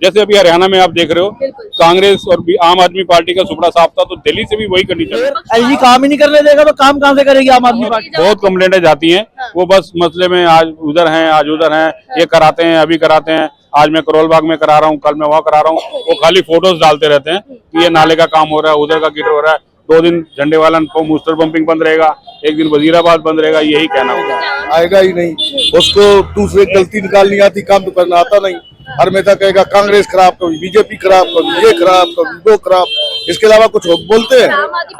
जैसे अभी हरियाणा में आप देख रहे हो, कांग्रेस और आम आदमी पार्टी का सुपड़ा साफ था, तो दिल्ली से भी वही कंडीशन है। ऐसी काम ही नहीं करने देगा तो काम कहाँ से करेगी आम आदमी पार्टी। बहुत कंप्लेंटें जाती हैं, वो बस मसले में आज उधर हैं, आज उधर हैं, ये कराते हैं, अभी कराते हैं, आज मैं करोल बाग में करा रहा हूँ, कल मैं वहाँ करा रहा हूँ। वो खाली फोटोज डालते रहते हैं कि ये नाले का काम हो रहा है, उधर का गिटर हो रहा है। 2 दिन झंडे वाला मूस्टर पंपिंग बंद रहेगा, एक दिन वजीराबाद बंद रहेगा, यही कहना होगा। आएगा ही नहीं, उसको दूसरे गलती निकालनी आती, काम तो करना आता नहीं। हर नेता कहेगा कांग्रेस खराब, कभी बीजेपी खराब, कभी ये खराब, कभी वो खराब, इसके अलावा कुछ बोलते हैं।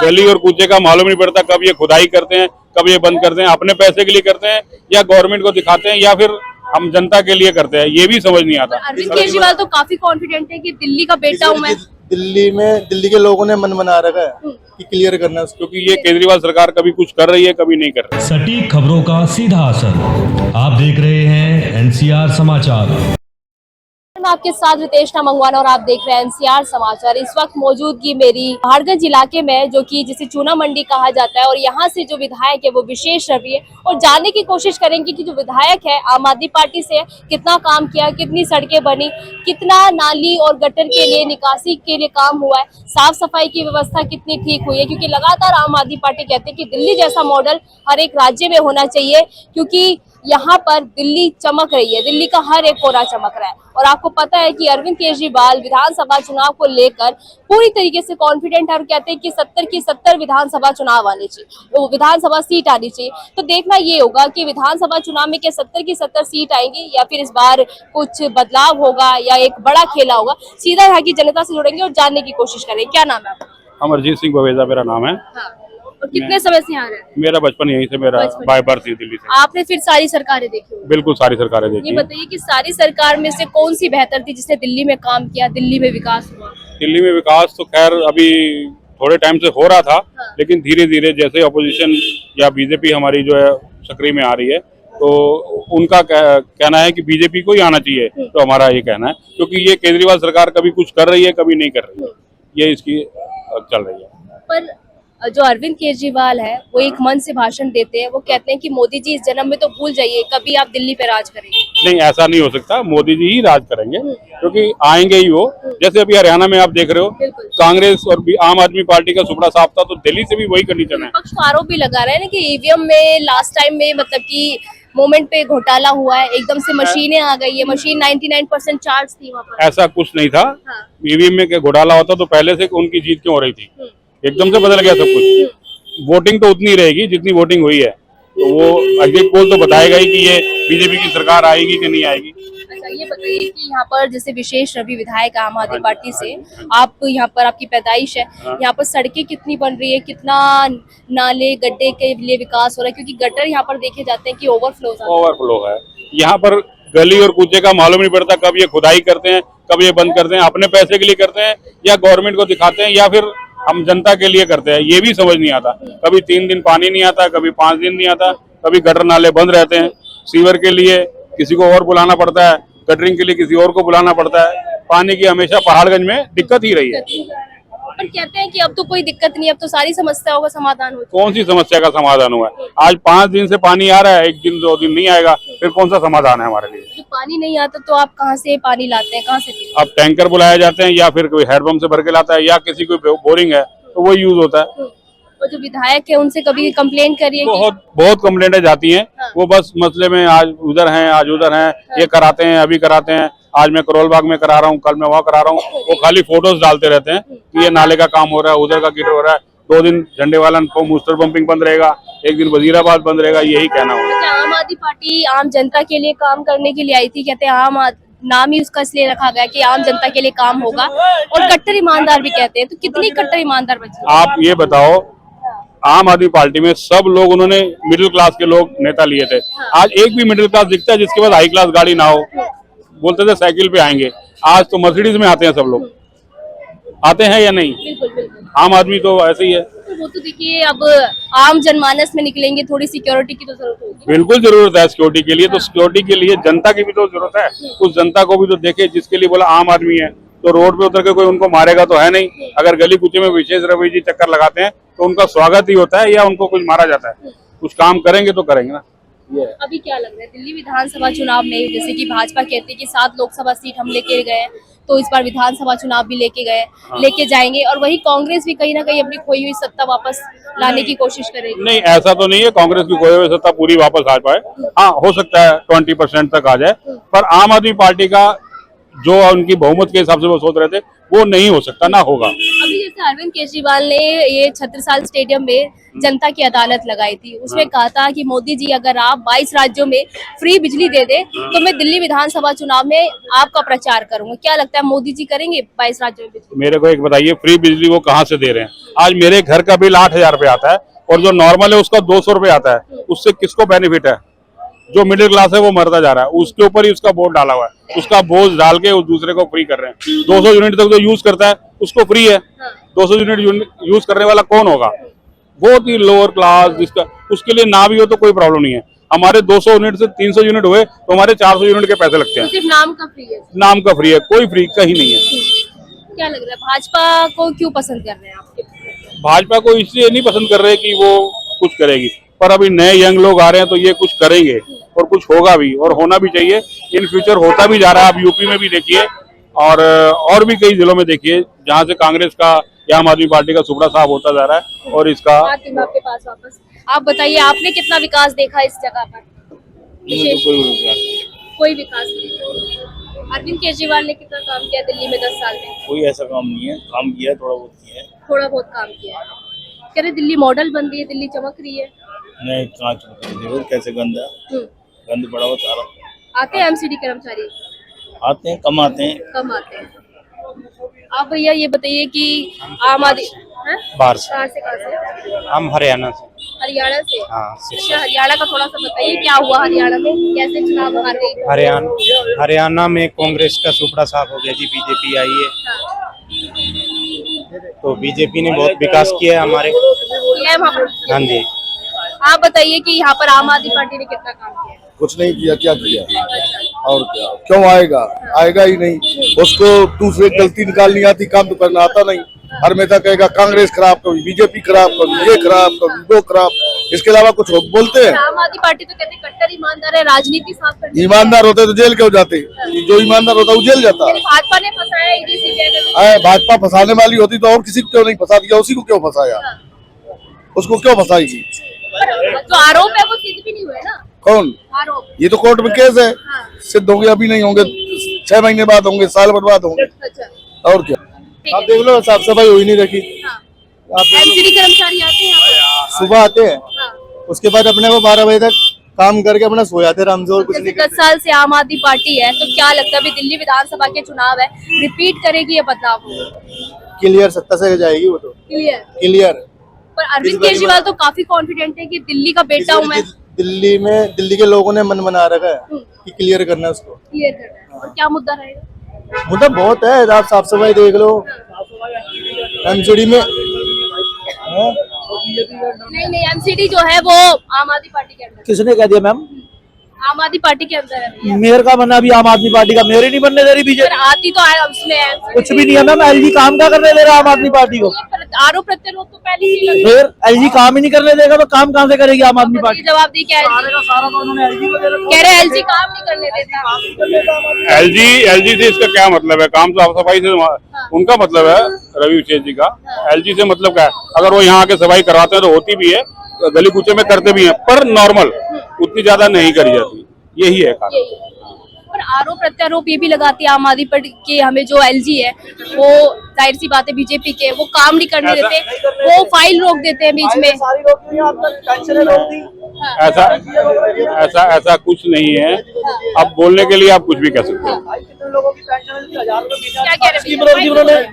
गली और कूचे का मालूम नहीं पड़ता, कब ये खुदाई करते हैं, कब ये बंद करते हैं, अपने पैसे के लिए करते हैं या गवर्नमेंट को दिखाते हैं या फिर हम जनता के लिए करते हैं, ये भी समझ नहीं आता। अरविंद केजरीवाल तो काफी कॉन्फिडेंट है कि दिल्ली का बेटा हूँ मैं। दिल्ली के लोगों ने मन बना रखा है कि क्लियर करना है, क्योंकि ये केजरीवाल सरकार कभी कुछ कर रही है, कभी नहीं कर रही। सटीक खबरों का सीधा असर। आप देख रहे हैं एनसीआर समाचार। मैं आपके साथ रितेश मंगवाना और आप देख रहे हैं एनसीआर समाचार। इस वक्त मौजूदगी मेरी पहाड़गंज इलाके में, जो कि जिसे चूना मंडी कहा जाता है, और यहाँ से जो विधायक है वो विशेष रवि है, और जानने की कोशिश करेंगे कि जो विधायक है आम आदमी पार्टी से कितना काम किया, कितनी सड़कें बनी, कितना नाली और गटर के लिए, निकासी के लिए काम हुआ है, साफ सफाई की व्यवस्था कितनी ठीक हुई है। क्योंकि लगातार आम आदमी पार्टी कहते हैं कि दिल्ली जैसा मॉडल हर एक राज्य में होना चाहिए, क्योंकि यहाँ पर दिल्ली चमक रही है, दिल्ली का हर एक कोना चमक रहा है। और आपको पता है कि अरविंद केजरीवाल विधानसभा चुनाव को लेकर पूरी तरीके से कॉन्फिडेंट है और कहते हैं कि 70 की 70 विधानसभा चुनाव आने चाहिए, वो विधानसभा सीट आनी चाहिए। तो देखना ये होगा कि विधानसभा चुनाव में क्या 70 की 70 सीट आएंगी या फिर इस बार कुछ बदलाव होगा या एक बड़ा खेला होगा। सीधा यहाँ की जनता से जुड़ेंगे और जानने की कोशिश करेंगे। क्या नाम है आपका? अमरजीत सिंह बवेजा मेरा नाम है। और कितने समय से यहाँ रहे हैं? मेरा बचपन यहीं से, मेरा बाय बर्थ ही दिल्ली से। आपने फिर सारी सरकारें देखी होंगी? बिल्कुल सारी सरकारें देखी। ये बताइए कि सारी सरकार में से कौन सी बेहतर थी, जिसने दिल्ली में काम किया, दिल्ली में विकास हुआ? दिल्ली में विकास तो खैर अभी थोड़े टाइम से हो रहा था, लेकिन धीरे धीरे जैसे अपोजिशन या बीजेपी हमारी जो है सक्रिय में आ रही है, तो उनका कहना है कि बीजेपी को ही आना चाहिए, तो हमारा ये कहना है, क्योंकि ये केजरीवाल सरकार कभी कुछ कर रही है, कभी नहीं कर रही है, ये इसकी चल रही है। पर जो अरविंद केजरीवाल है वो एक मन से भाषण देते हैं, वो कहते हैं कि मोदी जी इस जन्म में तो भूल जाइए, कभी आप दिल्ली पे राज करेंगे। नहीं, ऐसा नहीं हो सकता, मोदी जी ही राज करेंगे, क्योंकि आएंगे ही वो। जैसे अभी हरियाणा में आप देख रहे हो, कांग्रेस और आम आदमी पार्टी का सुपड़ा साफ था, तो दिल्ली से भी वही कंडीशन है। पक्ष तो आरोप भी लगा रहे हैं ना कि ईवीएम में लास्ट टाइम में मतलब कि मोमेंट पे घोटाला हुआ है, एकदम से मशीनें आ गई है, मशीन 99% चार्ज थी वहाँ पर। ऐसा कुछ नहीं था। ईवीएम में घोटाला होता तो पहले से उनकी जीत क्यों हो रही थी? एकदम से बदल गया सब कुछ। वोटिंग तो उतनी रहेगी जितनी वोटिंग हुई है, तो वो एग्जिट पोल तो बताएगा ही कि ये बीजेपी की सरकार आएगी कि नहीं आएगी। अच्छा, ये बताइए कि यहाँ पर जैसे विशेष रवि विधायक आम आदमी पार्टी से, आप यहाँ पर, आपकी पैदाइश है, यहाँ पर सड़कें कितनी बन रही है, कितना नाले गड्ढे के लिए विकास हो रहा है? क्योंकि गटर यहाँ पर देखे जाते हैं कि ओवरफ्लो है यहाँ पर। गली और कूचे का मालूम नहीं पड़ता, कब ये खुदाई करते हैं, कब ये बंद करते हैं, अपने पैसे के लिए करते हैं या गवर्नमेंट को दिखाते हैं या फिर हम जनता के लिए करते हैं, ये भी समझ नहीं आता। कभी 3 दिन पानी नहीं आता, कभी 5 दिन नहीं आता, कभी गटर नाले बंद रहते हैं। सीवर के लिए किसी को और बुलाना पड़ता है, गटरिंग के लिए किसी और को बुलाना पड़ता है। पानी की हमेशा पहाड़गंज में दिक्कत ही रही है। पर कहते हैं कि अब तो कोई दिक्कत नहीं, अब तो सारी समस्याओं का समाधान हो। कौन सी समस्या का समाधान हुआ है? आज 5 दिन से पानी आ रहा है, 1 दिन 2 दिन नहीं आएगा, फिर कौन सा समाधान है हमारे लिए? जो पानी नहीं आता तो आप कहाँ से पानी लाते हैं, कहाँ से? अब टैंकर बुलाए जाते हैं या फिर कोई हैंडपंप से भर के लाता है या किसी को बोरिंग है तो वो यूज होता है। और जो विधायक है उनसे कभी कंप्लेंट करिए? बहुत कंप्लेंटें जाती हैं। वो बस मसले में आज उधर हैं, आज उधर हैं, ये कराते हैं, अभी कराते हैं, आज मैं करोल बाग में करा रहा हूँ, कल मैं वहाँ करा रहा हूँ। वो खाली फोटोज डालते रहते हैं कि ये नाले का काम हो रहा है, उधर का गिटर हो रहा है, 2 दिन झंडे वाला मूस्टर पंपिंग बंद रहेगा, एक दिन वजीराबाद बंद रहेगा, यही कहना होगा। आम आदमी पार्टी आम जनता के लिए काम करने के लिए आई थी, कहते हैं नाम ही उसका इसलिए रखा गया कि आम जनता के लिए काम होगा, और कट्टर ईमानदार भी कहते हैं। तो कितनी कट्टर ईमानदार बचे? आप ये बताओ, आम आदमी पार्टी में सब लोग, उन्होंने मिडिल क्लास के लोग नेता लिए थे। आज एक भी मिडिल क्लास दिखता है जिसके पास हाई क्लास गाड़ी ना हो? बोलते थे साइकिल पे आएंगे, आज तो मर्सिडीज में आते हैं सब लोग। आते हैं या नहीं? बिल्कुल। आम आदमी तो ऐसे ही है। वो तो देखिए, अब आम जनमानस में निकलेंगे, थोड़ी सिक्योरिटी की तो जरूरत होगी। बिल्कुल जरूरत है सिक्योरिटी के लिए। तो सिक्योरिटी के लिए जनता की भी तो जरूरत है। उस जनता को भी तो देखे जिसके लिए बोला आम आदमी है, तो रोड पे उतर के कोई उनको मारेगा तो है नहीं। अगर गली कुचे में विशेष रवि जी चक्कर लगाते हैं तो उनका स्वागत ही होता है या उनको कुछ मारा जाता है? कुछ काम करेंगे तो करेंगे ना। अभी क्या लग रहा है दिल्ली विधानसभा चुनाव में, जैसे कि भाजपा कहती है कि 7 लोकसभा सीट हम लेके गए, तो इस बार विधानसभा चुनाव भी लेके जाएंगे, और वही कांग्रेस भी कहीं ना कहीं अपनी खोई हुई सत्ता वापस लाने की कोशिश करेगी। नहीं, ऐसा तो नहीं है कांग्रेस की खोई हुई सत्ता पूरी वापस आ पाए। हाँ, हो सकता है 20% तक आ जाए, पर आम आदमी पार्टी का जो उनकी बहुमत के हिसाब से वो सोच रहे थे वो नहीं हो सकता, ना होगा। अभी जैसे अरविंद केजरीवाल ने ये छत्रसाल स्टेडियम में जनता की अदालत लगाई थी, उसमें कहा था कि मोदी जी अगर आप 22 राज्यों में फ्री बिजली दे दे तो मैं दिल्ली विधानसभा चुनाव में आपका प्रचार करूंगा। क्या लगता है मोदी जी करेंगे 22 राज्यों में बिजली? मेरे को एक बताइए, फ्री बिजली वो कहाँ से दे रहे हैं? आज मेरे घर का बिल 8,000 रुपये आता है और जो नॉर्मल है उसका 200 रुपये आता है। उससे किसको बेनिफिट है? जो मिडिल क्लास है वो मरता जा रहा है। उसके ऊपर ही उसका बोर्ड डाला हुआ है, उसका बोझ डाल के उस दूसरे को फ्री कर रहे हैं। 200 यूनिट तक जो यूज करता है उसको फ्री है। 200 यूनिट यूज करने वाला कौन होगा? बहुत ही लोअर क्लास, जिसका उसके लिए ना भी हो तो कोई प्रॉब्लम नहीं है। हमारे 200 यूनिट से 300 यूनिट हुए तो हमारे 400 यूनिट के पैसे लगते हैं। सिर्फ नाम का फ्री है? नाम का फ्री है, कोई फ्री कहीं नहीं है। क्या लग रहा है भाजपा को क्यों पसंद कर रहे हैं आपके? भाजपा को इसलिए नहीं पसंद कर रहे कि वो कुछ करेगी, पर अभी नए यंग लोग आ रहे हैं तो ये कुछ करेंगे और कुछ होगा भी, और होना भी चाहिए। इन फ्यूचर होता भी जा रहा है। आप यूपी में भी देखिए और भी कई जिलों में देखिए जहां से कांग्रेस का या आम आदमी पार्टी का सुपड़ा साफ होता जा रहा है। और इसका आपके पास वापस आप बताइए, आपने कितना विकास देखा इस जगह पर? कोई विकास नहीं। अरविंद केजरीवाल ने कितना काम किया दिल्ली में 10 साल में? कोई ऐसा काम नहीं है, काम किया है, थोड़ा बहुत किया है। थोड़ा बहुत काम किया है। कह रहे दिल्ली मॉडल बन रही है, दिल्ली चमक रही है। नहीं, कहाँ चमक रही है? कैसे गंदा गंद पड़ा हुआ सारा। आते हैं एमसीडी कर्मचारी? आते हैं, कम आते हैं। कम आते हैं। आप भैया ये बताइए कि आम आदमी बाहर से। कहाँ से? हम हरियाणा से। हरियाणा से? हाँ, अच्छा, हरियाणा का थोड़ा सा बताइए, क्या हुआ हरियाणा में, कैसे चुनाव हार गई? हरियाणा में कांग्रेस का सुपड़ा साफ हो गया जी, बीजेपी आई है। तो बीजेपी ने बहुत विकास किया है हमारे। हाँ जी। आप बताइए कि यहाँ पर आम आदमी पार्टी ने कितना काम किया? कुछ नहीं किया, क्या किया और क्या? क्यों आएगा? आएगा ही नहीं। उसको दूसरे गलती निकालनी आती, काम तो करना आता नहीं। हमेशा कहेगा कांग्रेस खराब, कभी बीजेपी खराब, कभी ये खराब, कभी वो खराब। इसके अलावा कुछ बोलते हैं? आम आदमी पार्टी तो कहते हैं कट्टर ईमानदार है, राजनीति साफ करती है। ईमानदार होते तो जेल क्यों जाते? जो ईमानदार होता वो जेल जाता। भाजपा ने फंसाया ईडी सीबीआई। भाजपा फंसाने वाली होती तो और किसी को क्यों नहीं फंसा दिया? उसी को क्यों फंसाया? उसको क्यों फंसाएगी? जो आरोप है वो सिद्ध भी नहीं हुए ना। कौन आरोप? ये तो कोर्ट में केस है, सिद्ध होंगे, अभी नहीं होंगे, 6 महीने बाद होंगे, साल भर बाद होंगे। अच्छा, और क्या? आप देख लो, साफ सफाई हुई नहीं रखी। एमसीडी कर्मचारी आते हैं यहाँ पर? सुबह आते हैं, उसके बाद अपने को 12 बजे तक काम करके अपना सो जाते हैं आराम से, और कुछ नहीं। 10 साल से आम आदमी पार्टी है, तो क्या लगता है अभी दिल्ली विधानसभा के चुनाव है, रिपीट करेगी ये बदलाव? क्लियर सत्ता से जाएगी वो तो, क्लियर। पर अरविंद केजरीवाल तो काफी कॉन्फिडेंट है कि दिल्ली का बेटा हूँ मैं। दिल्ली के लोगों ने मन बना रखा है कि क्लियर करना है उसको। क्लियर करना है। और क्या मुद्दा रहेगा? मुद्दा बहुत है, आप साफ सफाई देख लो एमसीडी में। नहीं, एमसीडी जो है वो आम आदमी पार्टी के अंदर। किसने कह दिया मैम? आम आदमी पार्टी के अंदर है। मेयर का बनना भी आम आदमी पार्टी का, मेयर ही नहीं बनने दे रही बीजेपी। आती तो है उसमें, कुछ भी नहीं है मैम। एलजी काम क्या करने दे रहा आम आदमी पार्टी को? आरोप प्रत्यारोप तो पहले ही लगे। फिर एलजी काम ही नहीं करने देगा तो काम कहाँ से करेगी आम आदमी पार्टी? जवाब दी क्या? कह रहे एलजी काम नहीं करने देता। एलजी से इसका क्या मतलब है? काम साफ सफाई से उनका मतलब है, रवि विशेष जी का। एलजी से मतलब क्या है? अगर वो यहाँ आके सफाई करवाते हैं तो होती भी है, गली कूचे में करते भी हैं, पर नॉर्मल, उतनी ज्यादा नहीं करी जाती। यही है कारण। और आरोप प्रत्यारोप ये भी लगाती है आम आदमी पार्टी कि हमें जो एलजी है वो, जाहिर सी बात है बीजेपी के, वो काम नहीं करने देते, वो फाइल रोक देते हैं बीच में। ऐसा कुछ नहीं है। अब बोलने के लिए आप कुछ भी कह सकते हो। क्या कह रहे हैं?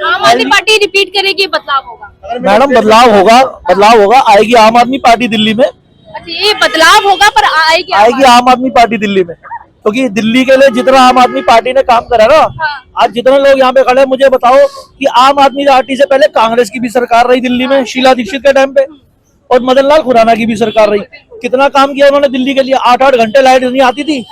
आम आदमी पार्टी रिपीट करेगी, बदलाव होगा? मैडम बदलाव होगा। आएगी आम आदमी पार्टी दिल्ली में। अच्छा, ये बदलाव होगा पर आएगी आम आदमी पार्टी दिल्ली में, क्योंकि दिल्ली के लिए जितना आम आदमी पार्टी ने काम करा ना, आज जितने लोग यहाँ पे खड़े हैं, मुझे बताओ कि आम आदमी पार्टी से पहले कांग्रेस की भी सरकार रही दिल्ली में, शीला दीक्षित के टाइम पे। और मदन लाल खुराना की भी सरकार रही, कितना काम किया उन्होंने दिल्ली के लिए। 8-8 घंटे लाइट नहीं आती थी,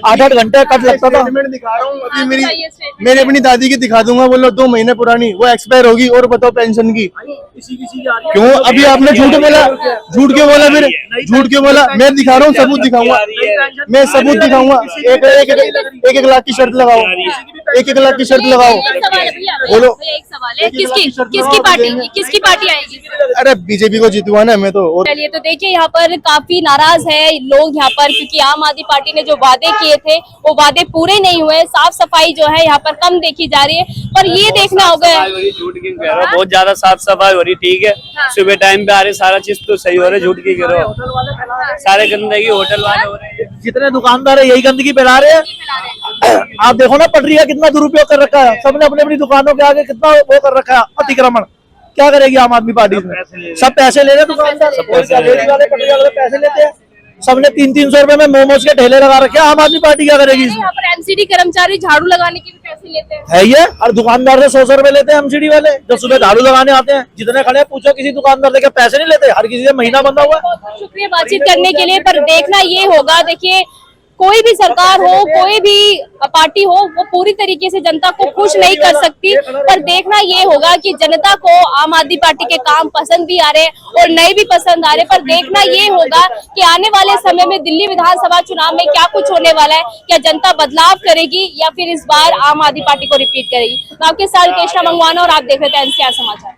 8-8 घंटे कट लगता था। स्टेटमेंट दिखा रहा हूँ अभी मेरी बताइए statement। मेरी अपनी दादी की दिखा दूंगा, बोलो 2 महीने पुरानी, वो एक्सपायर होगी। और बताओ पेंशन की क्यों अभी आपने झूठ बोला, झूठ क्यों बोला, फिर झूठ क्यों बोला? मैं दिखा रहा हूँ, सबूत दिखाऊंगा, मैं सबूत दिखाऊंगा। 1-1 लाख की शर्त लगाओ, 1-1 लाख की शर्त लगाओ। एक सवाल है भैया, बोलो। भैया एक सवाल है, किसकी पार्टी आएगी? अरे बीजेपी को जितवाना है मैं तो। और चलिए, तो देखिए यहाँ पर काफी नाराज है लोग यहाँ पर, क्योंकि आम आदमी पार्टी ने जो वादे किए थे वो वादे पूरे नहीं हुए। साफ सफाई जो है यहाँ पर कम देखी जा रही है, पर ये देखना होगा। झूठ की कह रहे हो, बहुत ज्यादा साफ सफाई हो रही, ठीक है, सुबह टाइम पे आ रहे, सारा चीज तो सही हो रहा है, झूठ की कह रहे हो, सारे गंदगी होटल वाले हो रहे हैं। जितने दुकानदार है यही गंदगी फैला रहे हैं। आप देखो ना, पटरी का कितना दुरुपयोग कर रखा है, सबने अपनी अपनी दुकानों के आगे कितना वो कर रखा है, अतिक्रमण। क्या करेगी आम आदमी पार्टी इसमें? सब पैसे ले रहे हैं दुकानदार, रेहड़ी वाले, पटरी वाले पैसे लेते हैं। सबने 300-300 रुपए में मोमोज के ठेले लगा रखे हैं। आम आदमी पार्टी क्या करेगी इसमें? यहाँ पर एमसीडी कर्मचारी झाड़ू लगाने के भी पैसे लेते हैं। है ये, और दुकानदार से 100 रुपए लेते हैं एमसीडी वाले, जो सुबह झाड़ू लगाने आते हैं। जितने खड़े हैं पूछो किसी दुकानदार से, क्या पैसे नहीं लेते? हर किसी से महीना बंधा हुआ है। बहुत बहुत शुक्रिया बातचीत करने के लिए, पर देखना ये होगा, देखिए कोई भी सरकार हो, कोई भी पार्टी हो, वो पूरी तरीके से जनता को खुश नहीं कर सकती, पर देखना ये होगा कि जनता को आम आदमी पार्टी के काम पसंद भी आ रहे हैं और नहीं भी पसंद आ रहे, पर देखना ये होगा कि आने वाले समय में दिल्ली विधानसभा चुनाव में क्या कुछ होने वाला है। क्या जनता बदलाव करेगी या फिर इस बार आम आदमी पार्टी को रिपीट करेगी? मैं आपके साथ कृष्णा मंगवाना और आप देख रहे थे NCR समाचार।